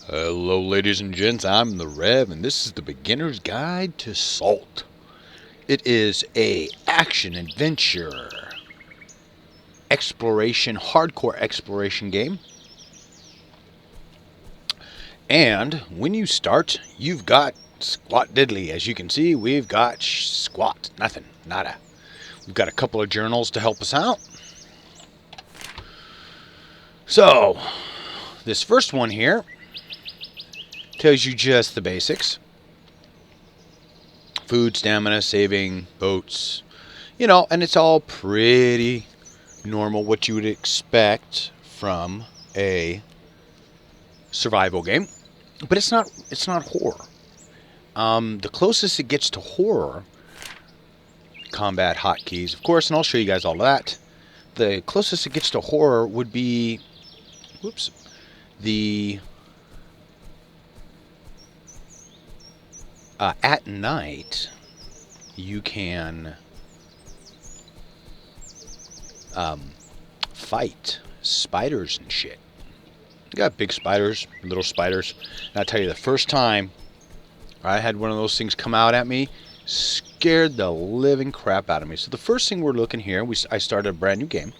Hello, ladies and gents. I'm the Rev, and this is the Beginner's Guide to Salt. It is a action adventure exploration, hardcore exploration game. And when you start, you've got squat diddly. As you can see, we've got squat, nothing, nada. We've got a couple of journals to help us out. So, this first one here tells you just the basics. Food, stamina, saving, boats, and it's all pretty normal, what you would expect from a survival game. But it's not horror. The closest it gets to horror, combat hotkeys, of course, and I'll show you guys all of that. The closest it gets to horror would be, the at night you can fight spiders and shit. You got big spiders, little spiders. And I'll tell you, the first time I had one of those things come out at me, scared the living crap out of me. So the first thing we're looking here, I started a brand new game.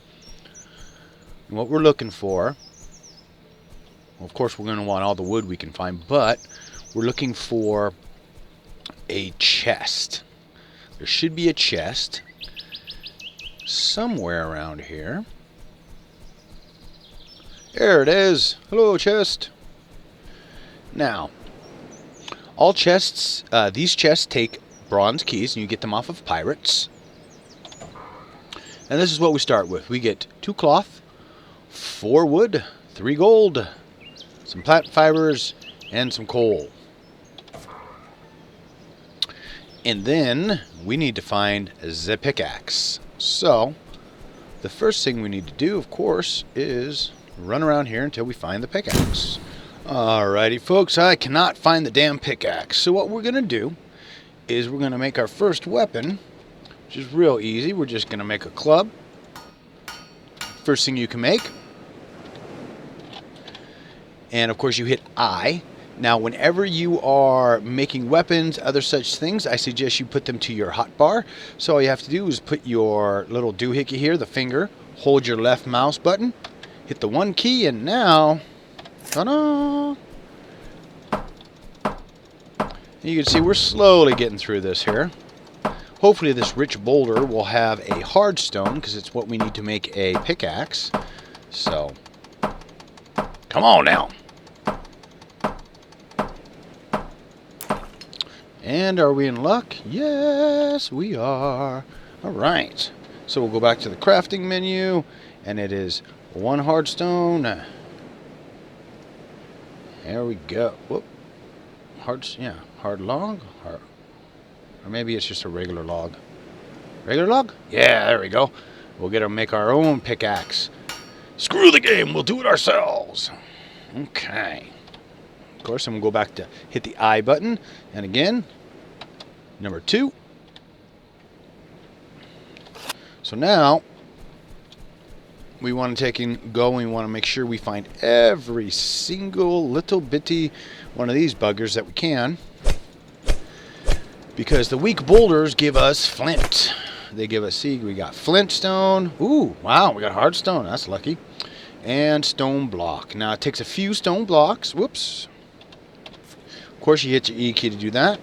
And what we're looking for, well, of course we're going to want all the wood we can find, but we're looking for a chest. There should be a chest somewhere around here. There it is. Hello, chest. Now, all chests, these chests take bronze keys, and you get them off of pirates. And this is what we start with. We get 2 cloth, 4 wood, 3 gold, some plant fibers, and some coal. And then we need to find the pickaxe. So, the first thing we need to do, of course, is run around here until we find the pickaxe. Alrighty, folks, I cannot find the damn pickaxe. So what we're going to do is we're going to make our first weapon, which is real easy. We're just going to make a club. First thing you can make. And, of course, you hit I. Now, whenever you are making weapons, other such things, I suggest you put them to your hotbar. So all you have to do is put your little doohickey here, the finger, hold your left mouse button, hit the 1 key, and now, ta-da! You can see we're slowly getting through this here. Hopefully this rich boulder will have a hard stone, because it's what we need to make a pickaxe. So, come on now. And are we in luck? Yes, we are. Alright. So we'll go back to the crafting menu. And it is 1 hard stone. There we go. Whoop. Hard log? Or maybe it's just a regular log. Regular log? Yeah, there we go. We'll get to make our own pickaxe. Screw the game. We'll do it ourselves. Okay. Of course, and we'll go back to hit the I button. And again, number 2. So now, we want to take and go, and we want to make sure we find every single little bitty one of these buggers that we can. Because the weak boulders give us flint. They give us, see, we got flintstone. Ooh, wow, we got hard stone. That's lucky. And stone block. Now, it takes a few stone blocks. Whoops. Of course, you hit your E key to do that.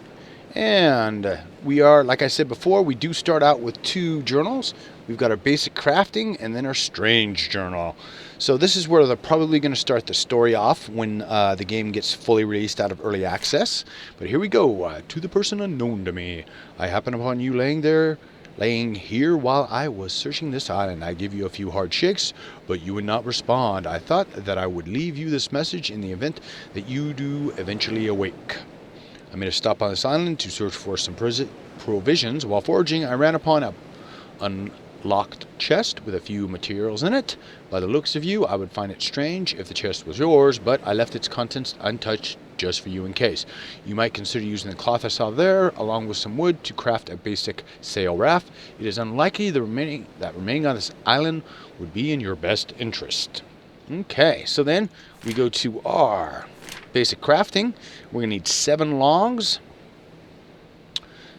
And we are, like I said before, we do start out with 2 journals. We've got our basic crafting and then our strange journal. So this is where they're probably going to start the story off when the game gets fully released out of early access. But here we go. To the person unknown to me. I happen upon you laying here while I was searching this island. I give you a few hard shakes, but you would not respond. I thought that I would leave you this message in the event that you do eventually awake. I made a stop on this island to search for some provisions. While foraging, I ran upon a unlocked chest with a few materials in it. By the looks of you, I would find it strange if the chest was yours, but I left its contents untouched just for you in case. You might consider using the cloth I saw there, along with some wood, to craft a basic sail raft. It is unlikely that remaining on this island would be in your best interest. Okay, so then we go to our basic crafting. We're going to need 7 logs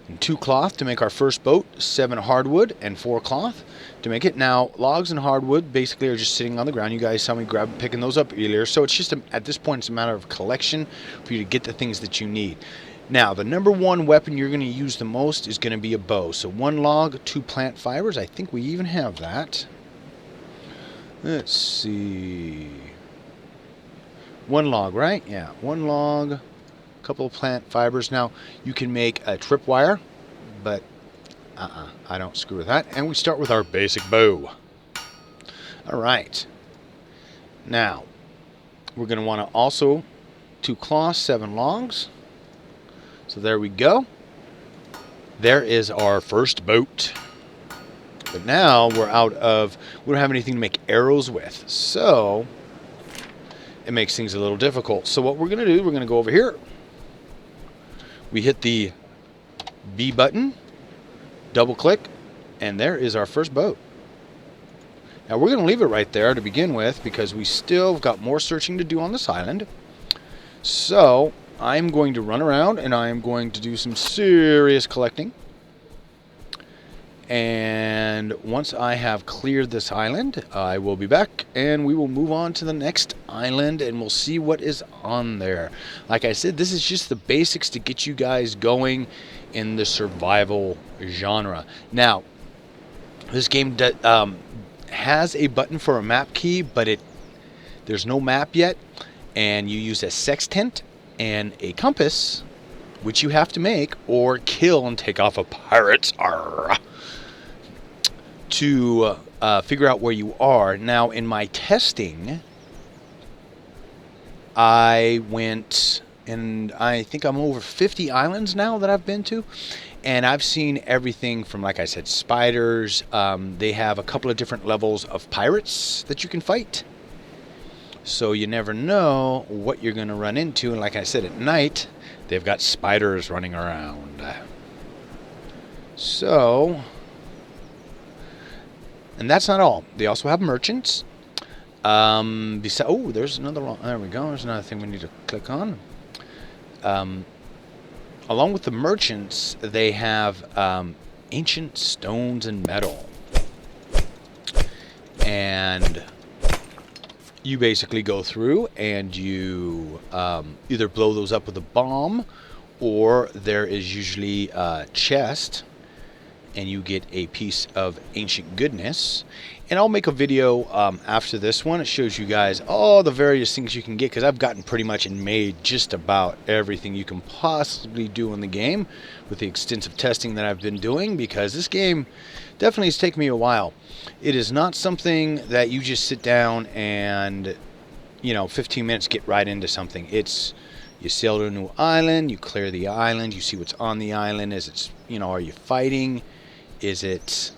and 2 cloth to make our first boat, 7 hardwood and 4 cloth to make it. Now, logs and hardwood basically are just sitting on the ground. You guys saw me picking those up earlier. So it's just, at this point, it's a matter of collection for you to get the things that you need. Now, the number 1 weapon you're going to use the most is going to be a bow. So 1 log, 2 plant fibers. I think we even have that. Let's see. 1 log, right? Yeah, 1 log. Couple of plant fibers. Now you can make a tripwire, but I don't screw with that. And we start with our basic bow. All right, now we're going to want to also 2 cloths, 7 logs. So there we go. There is our first boat. But now we don't have anything to make arrows with, so it makes things a little difficult. So what we're going to do, we're going to go over here. We hit the B button, double click, and there is our first boat. Now we're going to leave it right there to begin with because we still got more searching to do on this island. So I'm going to run around and I'm going to do some serious collecting. And once I have cleared this island, I will be back and we will move on to the next island and we'll see what is on there. Like I said, this is just the basics to get you guys going in the survival genre. Now, this game has a button for a map key, but there's no map yet, and you use a sextant and a compass, which you have to make or kill and take off a pirate. Arrgh. To figure out where you are. Now, in my testing, I went, and I think I'm over 50 islands now that I've been to, and I've seen everything from, like I said, spiders. They have a couple of different levels of pirates that you can fight, so you never know what you're going to run into. And like I said, at night, they've got spiders running around. So... and that's not all. They also have merchants. There's another. There we go. There's another thing we need to click on. Along with the merchants, they have ancient stones and metal. And you basically go through and you either blow those up with a bomb, or there is usually a chest and you get a piece of ancient goodness. And I'll make a video after this one. It shows you guys all the various things you can get, because I've gotten pretty much and made just about everything you can possibly do in the game with the extensive testing that I've been doing, because this game definitely has taken me a while. It is not something that you just sit down and 15 minutes get right into something. It's you sail to a new island, you clear the island, you see what's on the island. Are you fighting? Is it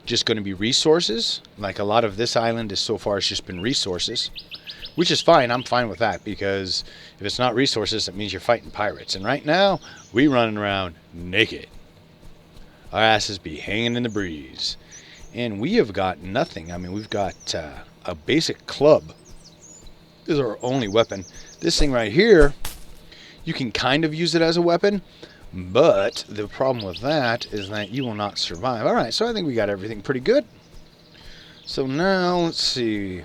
just going to be resources? Like a lot of this island is so far, it's just been resources, which is fine. I'm fine with that, because if it's not resources, it means you're fighting pirates. And right now, we running around naked. Our asses be hanging in the breeze. And we have got nothing. I mean, we've got a basic club. This is our only weapon. This thing right here, you can kind of use it as a weapon, but the problem with that is that you will not survive. Alright, so I think we got everything pretty good. So now, let's see.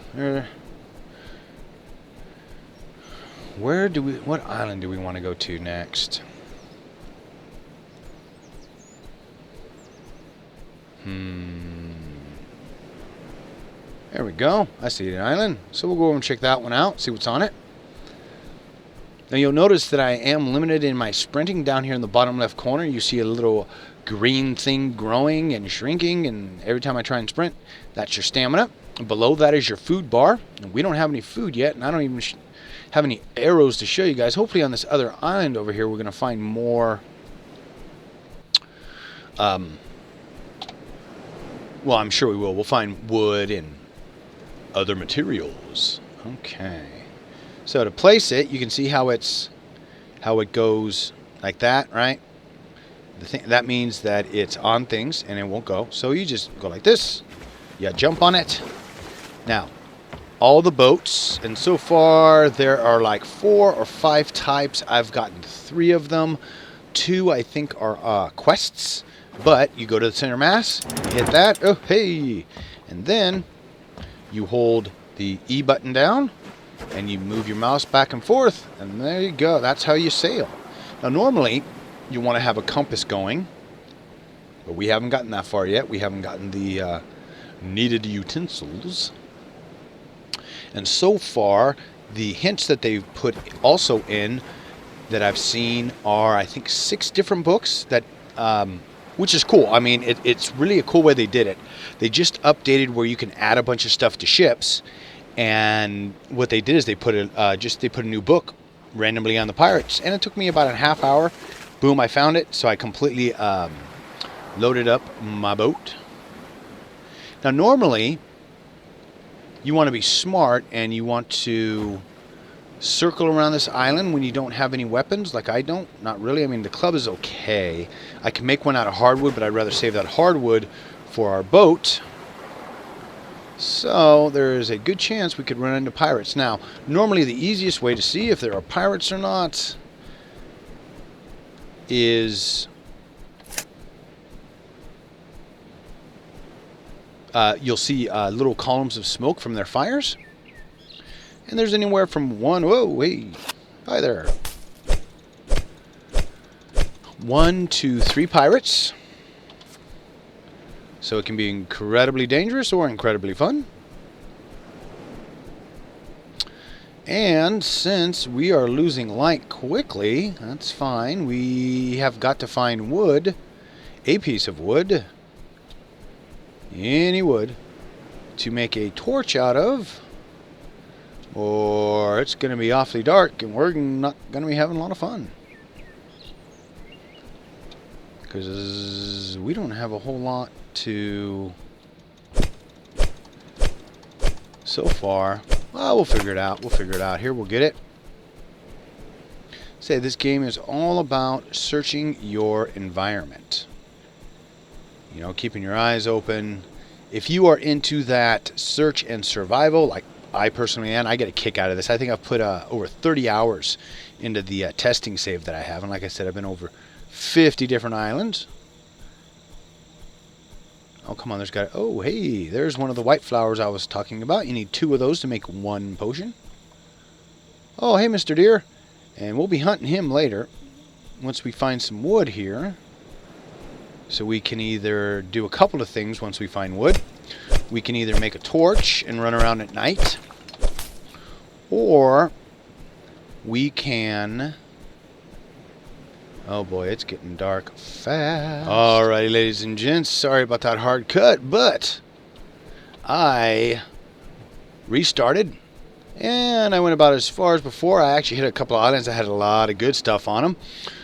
What island do we want to go to next? There we go. I see an island. So we'll go over and check that one out, see what's on it. Now you'll notice that I am limited in my sprinting. Down here in the bottom left corner, you see a little green thing growing and shrinking, and every time I try and sprint, that's your stamina. Below that is your food bar. And we don't have any food yet, and I don't even have any arrows to show you guys. Hopefully on this other island over here, we're going to find more... well, I'm sure we will. We'll find wood and other materials. Okay. So to place it, you can see how it goes like that, right? That means that it's on things and it won't go. So you just go like this. You jump on it. Now, all the boats, and so far there are like 4 or 5 types. I've gotten 3 of them. 2 I think are quests, but you go to the center mass, hit that, oh hey, and then you hold the E button down and you move your mouse back and forth, and there you go. That's how you sail. Now normally you want to have a compass going, but we haven't gotten that far yet. We haven't gotten the needed utensils. And so far, the hints that they've put also in that I've seen are, I think, 6 different books that, which is cool. I mean, it's really a cool way they did it. They just updated where you can add a bunch of stuff to ships, and what they did is they put a new book randomly on the pirates, and it took me about a half hour. Boom, I found it, so I completely loaded up my boat. Now, normally, you want to be smart and you want to circle around this island when you don't have any weapons, like I don't. Not really. I mean, the club is okay. I can make one out of hardwood, but I'd rather save that hardwood for our boat. So there's a good chance we could run into pirates. Now, normally the easiest way to see if there are pirates or not is you'll see little columns of smoke from their fires. And there's anywhere from 1, whoa, hey, hi there, 1 to 3 pirates. So it can be incredibly dangerous or incredibly fun. And since we are losing light quickly, that's fine. We have got to find wood, a piece of wood, any wood, to make a torch out of, or it's going to be awfully dark and we're not going to be having a lot of fun. Because we don't have a whole lot to so far. Well, we'll figure it out. We'll figure it out. Here, we'll get it. Say this game is all about searching your environment. You know, keeping your eyes open. If you are into that search and survival, like I personally am, I get a kick out of this. I think I've put over 30 hours into the testing save that I have. And like I said, I've been over 50 different islands. Oh, come on, oh, hey, there's one of the white flowers I was talking about. You need 2 of those to make 1 potion. Oh, hey, Mr. Deer. And we'll be hunting him later once we find some wood here. So we can either do a couple of things once we find wood. We can either make a torch and run around at night, or we can... Oh boy, it's getting dark fast. Alrighty, ladies and gents, sorry about that hard cut, but I restarted and I went about as far as before. I actually hit a couple of islands that had a lot of good stuff on them,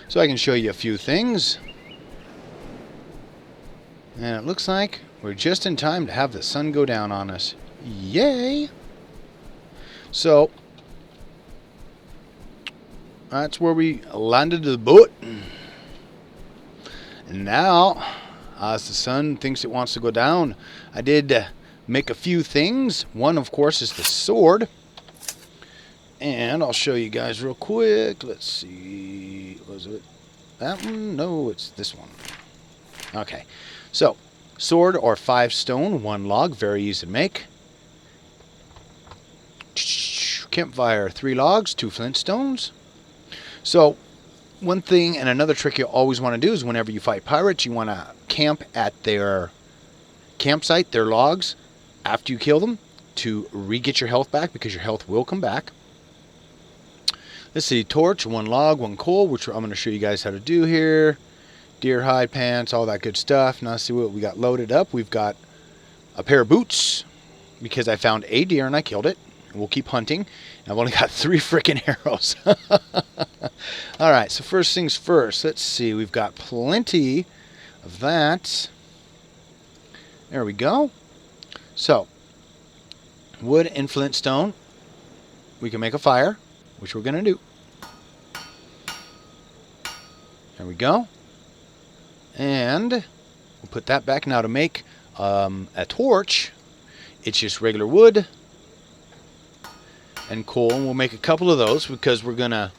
so I can show you a few things. And it looks like we're just in time to have the sun go down on us. Yay! So that's where we landed the boat. And now, as the sun thinks it wants to go down, I did make a few things. One, of course, is the sword. And I'll show you guys real quick. Let's see. Was it that one? No, it's this one. Okay. So, sword or 5 stone, 1 log. Very easy to make. Campfire, 3 logs, 2 flint stones. So, one thing and another trick you always want to do is whenever you fight pirates, you want to camp at their campsite, their logs, after you kill them to re-get your health back, because your health will come back. Let's see, torch, 1 log, 1 coal, which I'm going to show you guys how to do here. Deer hide pants, all that good stuff. Now let's see what we got loaded up. We've got a pair of boots, because I found a deer and I killed it. We'll keep hunting. I've only got 3 freaking arrows. Alright, so first things first. Let's see. We've got plenty of that. There we go. So, wood and flintstone. We can make a fire, which we're going to do. There we go. And we'll put that back. Now to make a torch, it's just regular wood, and coal, and we'll make a couple of those because we're going to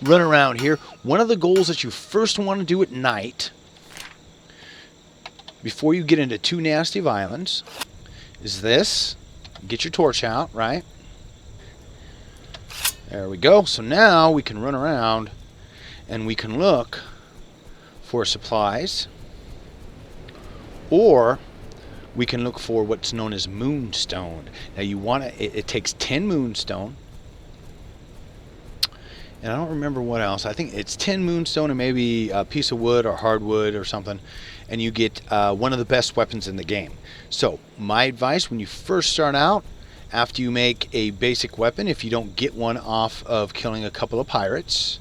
run around here. One of the goals that you first want to do at night, before you get into too nasty violence, is this. Get your torch out, right? There we go. So now we can run around and we can look for supplies, or we can look for what's known as moonstone. Now you want to, it takes 10 moonstone, and I don't remember what else. I think it's 10 moonstone and maybe a piece of wood or hardwood or something, and you get one of the best weapons in the game. So my advice when you first start out, after you make a basic weapon, if you don't get one off of killing a couple of pirates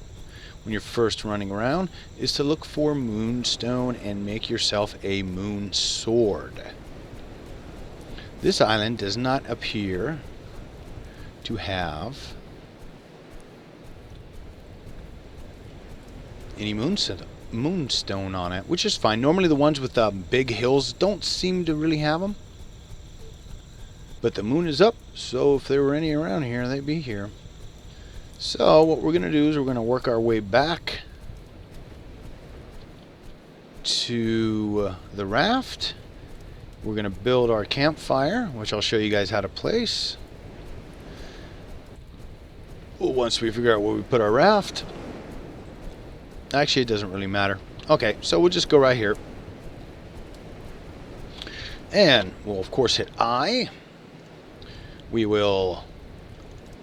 when you're first running around, is to look for moonstone and make yourself a moon sword. This island does not appear to have any moonstone on it, which is fine. Normally the ones with big hills don't seem to really have them. But the moon is up, so if there were any around here, they'd be here. So what we're going to do is we're going to work our way back to the raft. We're going to build our campfire, which I'll show you guys how to place. Once we figure out where we put our raft. Actually, it doesn't really matter. Okay, so we'll just go right here. And we'll, of course, hit I. We will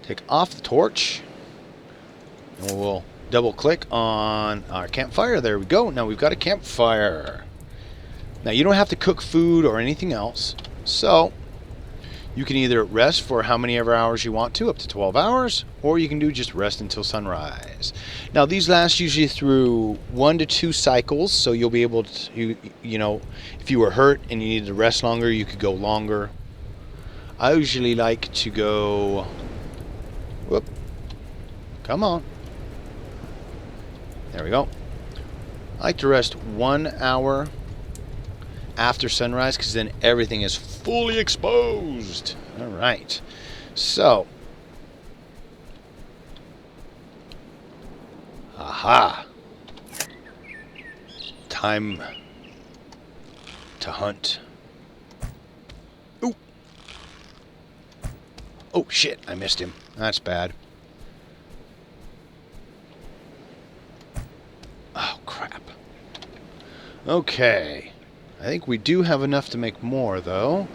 take off the torch, and we'll double click on our campfire. There we go. Now we've got a campfire. Now you don't have to cook food or anything else, so you can either rest for how many ever hours you want to, up to 12 hours, or you can do just rest until sunrise. Now these last usually through 1 to 2 cycles, so you'll be able to, you know, if you were hurt and you needed to rest longer, you could go longer. I usually like to go, whoop, come on, there we go. I like to rest 1 hour after sunrise, because then everything is fully exposed. All right, so, aha, time to hunt. Ooh. Oh shit, I missed him. That's bad. Oh crap. Okay. I think we do have enough to make more though.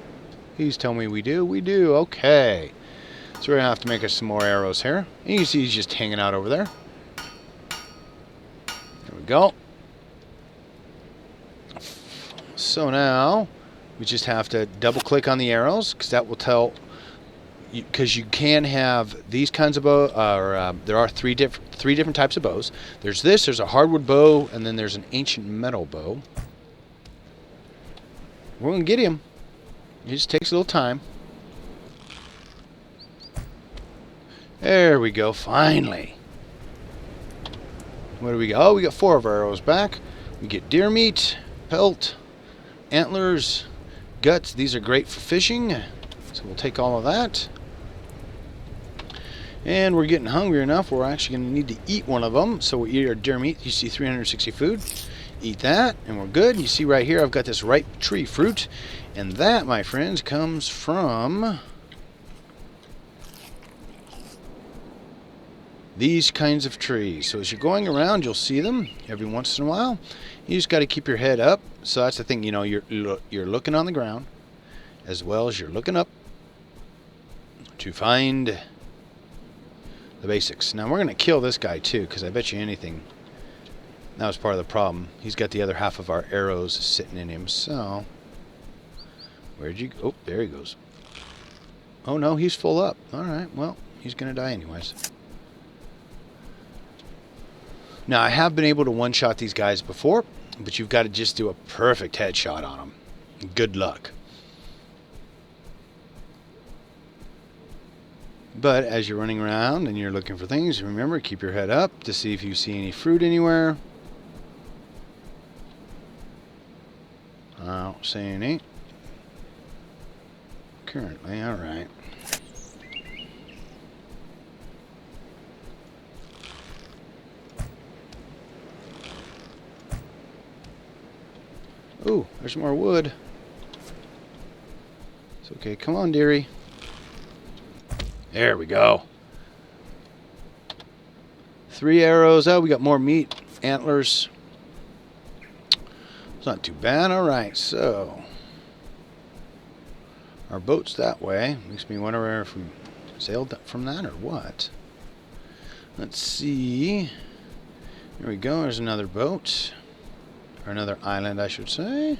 Please tell me we do. We do. Okay. So we're going to have to make us some more arrows here. And you can see he's just hanging out over there. There we go. So now we just have to double click on the arrows, because that will tell, because you can have these kinds of bow, or there are three different types of bows. There's this, there's a hardwood bow, and then there's an ancient metal bow. We're going to get him. It just takes a little time. There we go, finally. What do we got? Oh, we got 4 of our arrows back. We get deer meat, pelt, antlers, guts. These are great for fishing, so we'll take all of that. And we're getting hungry enough, we're actually going to need to eat one of them. So we eat our deer meat. You see 360 food. Eat that, and we're good. You see right here, I've got this ripe tree fruit. And that, my friends, comes from these kinds of trees. So as you're going around, you'll see them every once in a while. You just got to keep your head up. So that's the thing, you know, you're looking on the ground as well as you're looking up to find the basics. Now we're going to kill this guy too, because I bet you anything that was part of the problem. He's got the other half of our arrows sitting in him. So where'd you go? Oh, there he goes. Oh no, he's full up. Alright, well, he's going to die anyways. Now I have been able to one-shot these guys before, but you've got to just do a perfect headshot on them. Good luck. But as you're running around and you're looking for things, remember, keep your head up to see if you see any fruit anywhere. I don't see any. Currently, alright. Ooh, there's more wood. It's okay. Come on, dearie. There we go. 3 arrows. Oh, we got more meat. Antlers. It's not too bad. All right, so our boat's that way. Makes me wonder if we sailed from that or what. Let's see. Here we go. There's another boat. Or another island, I should say.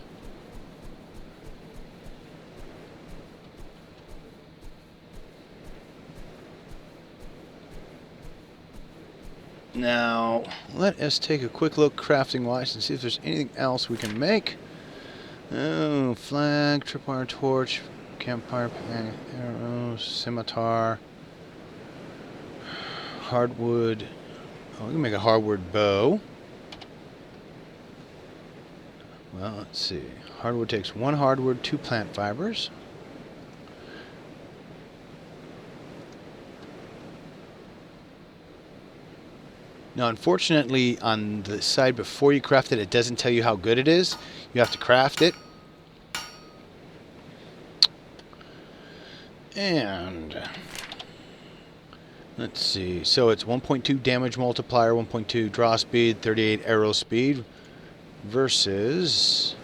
Now, let us take a quick look crafting-wise and see if there's anything else we can make. Oh, flag, tripwire torch, campfire, arrows, scimitar, hardwood. Oh, we can make a hardwood bow. Well, let's see. Hardwood takes 1 hardwood, 2 plant fibers. Now, unfortunately, on the side before you craft it, it doesn't tell you how good it is. You have to craft it. And let's see. So it's 1.2 damage multiplier, 1.2 draw speed, 38 arrow speed versus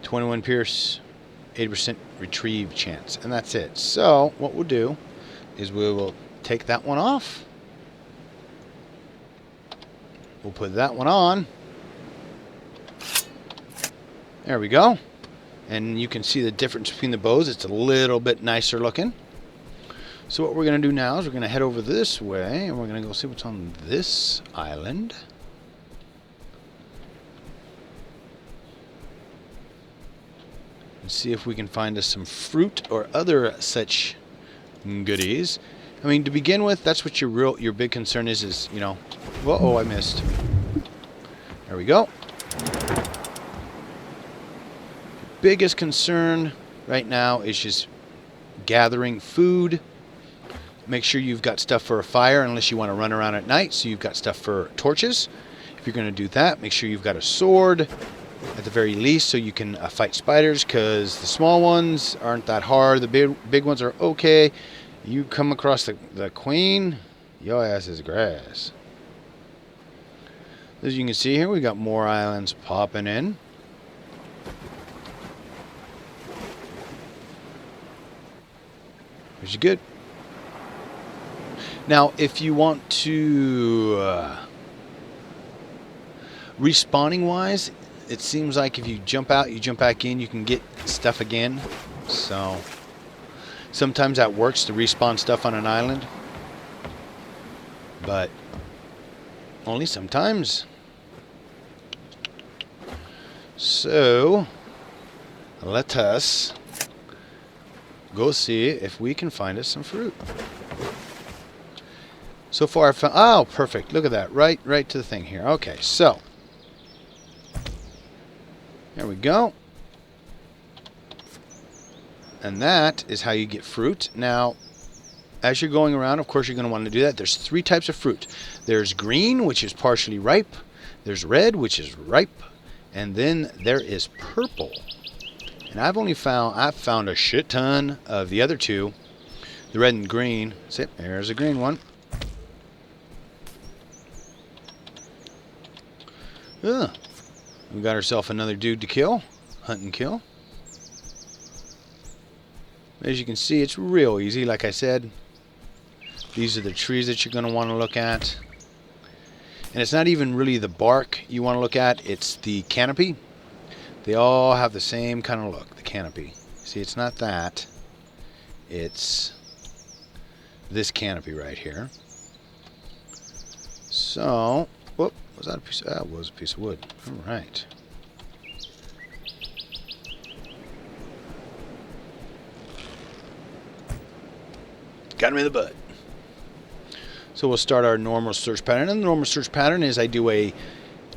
21 pierce, 80% retrieve chance. And that's it. So what we'll do is we will take that one off. We'll put that one on. There we go. And you can see the difference between the bows. It's a little bit nicer looking. So what we're going to do now is we're going to head over this way, and we're going to go see what's on this island. And see if we can find us some fruit or other such goodies. I mean, to begin with, that's what your big concern is, you know, whoa, I missed. There we go. Biggest concern right now is just gathering food. Make sure you've got stuff for a fire unless you want to run around at night, so you've got stuff for torches. If you're going to do that, make sure you've got a sword at the very least so you can fight spiders, because the small ones aren't that hard. The big ones are okay. You come across the queen, your ass is grass. As you can see here, we got more islands popping in. Which is good. Now, if you want to respawning wise, it seems like if you jump out, you jump back in, you can get stuff again. So sometimes that works to respawn stuff on an island, but only sometimes. So let us go see if we can find us some fruit. So far I found, oh, perfect. Look at that. Right to the thing here. Okay, so there we go. And that is how you get fruit. Now, as you're going around, of course, you're going to want to do that. There's 3 types of fruit. There's green, which is partially ripe. There's red, which is ripe. And then there is purple. And I've found a shit ton of the other 2, the red and green. See, there's a green one. We got ourselves another dude to kill. Hunt and kill. As you can see, it's real easy. Like I said, these are the trees that you're going to want to look at. And it's not even really the bark you want to look at. It's the canopy. They all have the same kind of look, the canopy. See, it's not that. It's this canopy right here. So, whoop, was that a piece of, that was a piece of wood. All right. Got him in the butt. So we'll start our normal search pattern. And the normal search pattern is I do a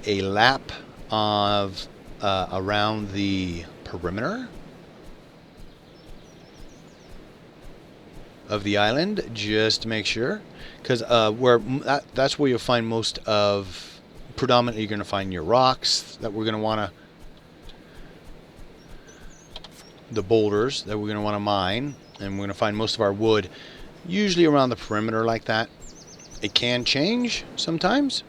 lap of around the perimeter of the island, just to make sure, because that's where you'll find most of, predominantly you're going to find your rocks that we're going to want to the boulders that we're going to want to mine, and we're going to find most of our wood usually around the perimeter like that. It can change sometimes,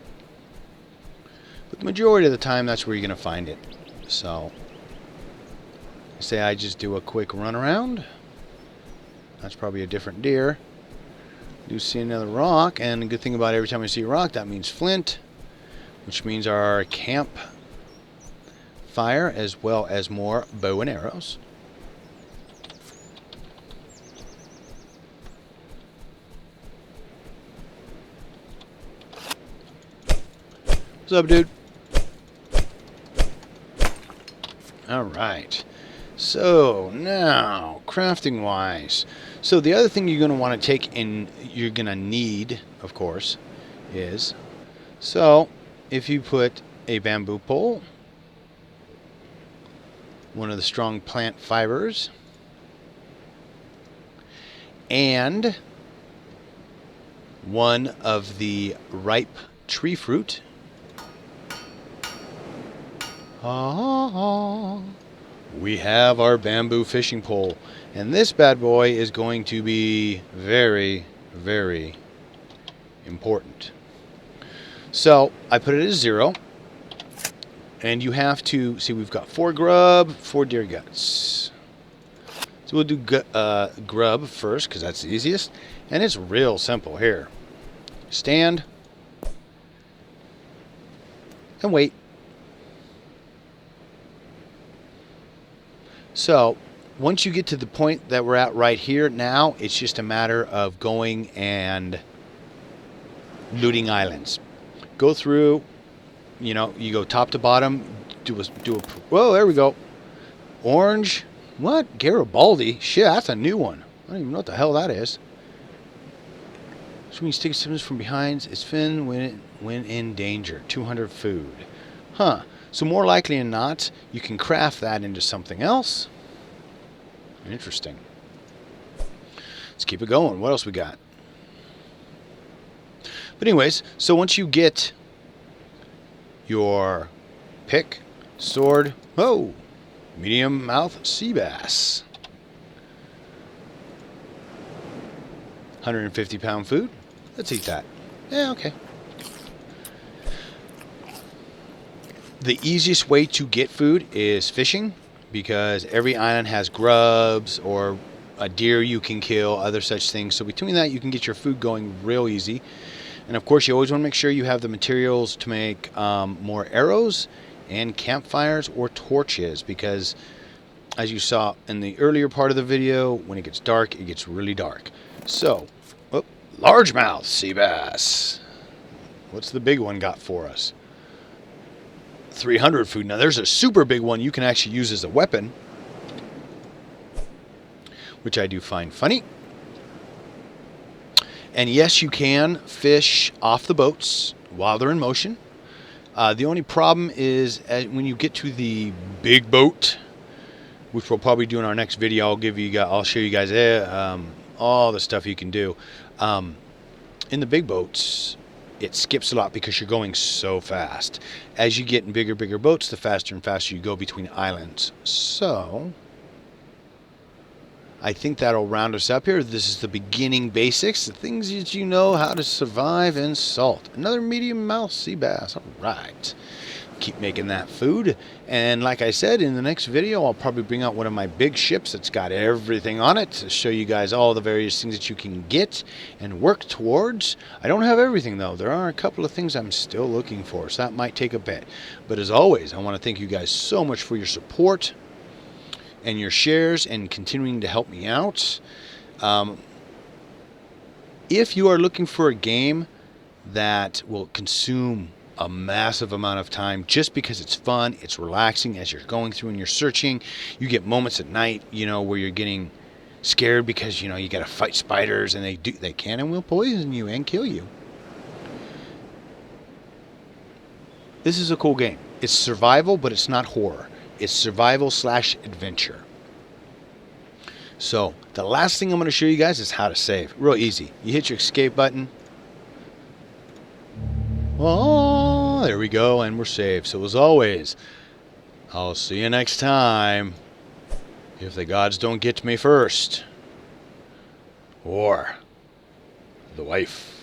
but the majority of the time that's where you're going to find it. So say I just do a quick run around. That's probably a different deer. Do see another rock, and the good thing about every time I see a rock, that means flint, which means our camp fire as well as more bow and arrows. What's up, dude? Alright. So, now, crafting wise. So, the other thing you're going to want to take in, you're going to need, of course, is, so, if you put a bamboo pole, one of the strong plant fibers, and one of the ripe tree fruit, we have our bamboo fishing pole. And this bad boy is going to be very, very important. So I put it at 0. And you have to, see, we've got 4 grub, 4 deer guts. So we'll do grub first because that's the easiest. And it's real simple here. Stand and wait. So once you get to the point that we're at right here now, it's just a matter of going and looting islands. Go through, you know, you go top to bottom, whoa, there we go. Orange, what? Garibaldi? Shit, that's a new one. I don't even know what the hell that is. Swimming stick symptoms from behind its fin when in danger. 200 food. Huh. So more likely than not, you can craft that into something else. Interesting. Let's keep it going. What else we got? But anyways, so once you get your pick, sword, medium mouth sea bass. 150-pound food. Let's eat that. Yeah, okay. The easiest way to get food is fishing, because every island has grubs or a deer you can kill, other such things. So between that, you can get your food going real easy. And of course, you always want to make sure you have the materials to make more arrows and campfires or torches, because as you saw in the earlier part of the video, when it gets dark, it gets really dark. So, largemouth sea bass. What's the big one got for us? 300 food. Now there's a super big one you can actually use as a weapon, which I do find funny. And yes, you can fish off the boats while they're in motion. The only problem is when you get to the big boat, which we'll probably do in our next video. I'll show you guys all the stuff you can do. In the big boats, it skips a lot because you're going so fast. As you get in bigger boats, the faster and faster you go between islands. So I think that'll round us up here. This is the beginning basics, the things that you know how to survive in salt. Another medium mouth sea bass. All right. Keep making that food. And like I said, in the next video, I'll probably bring out one of my big ships that's got everything on it to show you guys all the various things that you can get and work towards. I don't have everything, though. There are a couple of things I'm still looking for, so that might take a bit. But as always, I want to thank you guys so much for your support and your shares and continuing to help me out. If you are looking for a game that will consume a massive amount of time just because it's fun, it's relaxing as you're going through and you're searching, you get moments at night, where you're getting scared because, you got to fight spiders and they can and will poison you and kill you. This is a cool game. It's survival, but it's not horror. It's survival / adventure. So the last thing I'm going to show you guys is how to save. Real easy. You hit your escape button. Oh, there we go, and we're saved. So as always, I'll see you next time. If the gods don't get me first. Or the wife.